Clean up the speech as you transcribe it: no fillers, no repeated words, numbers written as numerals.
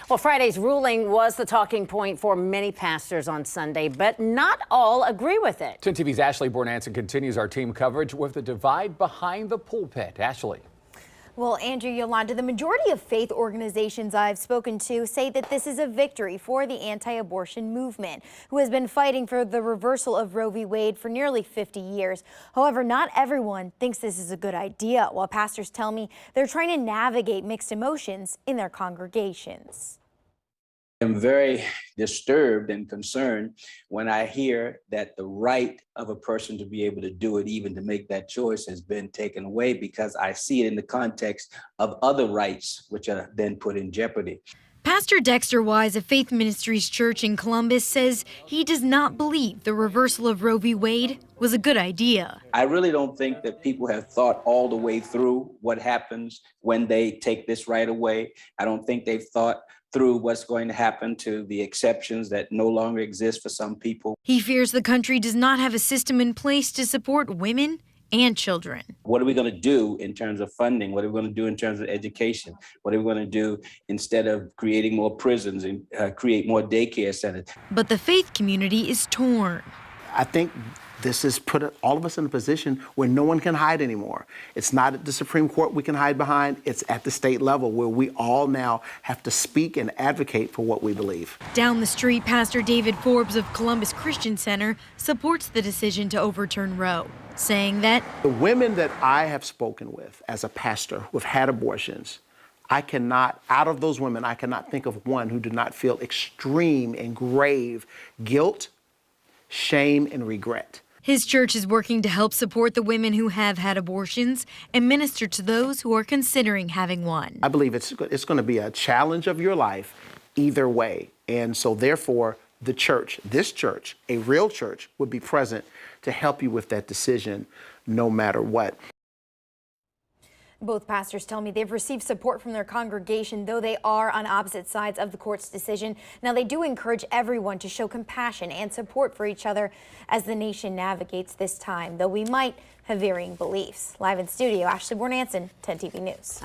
Well, Friday's ruling was the talking point for many pastors on Sunday, but not all agree with it. 10 TV's Ashley Bornanson continues our team coverage with the divide behind the pulpit. Ashley. Well, Andrew, Yolanda, the majority of faith organizations I've spoken to say that this is a victory for the anti-abortion movement, who has been fighting for the reversal of Roe v. Wade for nearly 50 years. However, not everyone thinks this is a good idea, while pastors tell me they're trying to navigate mixed emotions in their congregations. I'm very disturbed and concerned when I hear that the right of a person to be able to do it, even to make that choice, has been taken away, because I see it in the context of other rights which are then put in jeopardy. Pastor Dexter Wise of Faith Ministries Church in Columbus says he does not believe the reversal of Roe v. Wade was a good idea. I really don't think that people have thought all the way through what happens when they take this right away. I don't think they've thought through what's going to happen to the exceptions that no longer exist for some people. He fears the country does not have a system in place to support women and children. What are we going to do in terms of funding? What are we going to do in terms of education? What are we going to do instead of creating more prisons and create more daycare centers? But the faith community is torn. I think this has put all of us in a position where no one can hide anymore. It's not at the Supreme Court we can hide behind. It's at the state level where we all now have to speak and advocate for what we believe. Down the street, Pastor David Forbes of Columbus Christian Center supports the decision to overturn Roe, saying that the women that I have spoken with as a pastor who have had abortions, out of those women, I cannot think of one who did not feel extreme and grave guilt, shame, and regret. His church is working to help support the women who have had abortions and minister to those who are considering having one. I believe it's going to be a challenge of your life either way. And so therefore, the church, this church, a real church, would be present to help you with that decision no matter what. Both pastors tell me they've received support from their congregation, though they are on opposite sides of the court's decision. Now, they do encourage everyone to show compassion and support for each other as the nation navigates this time, though we might have varying beliefs. Live in studio, Ashley Bornanson, 10 TV News.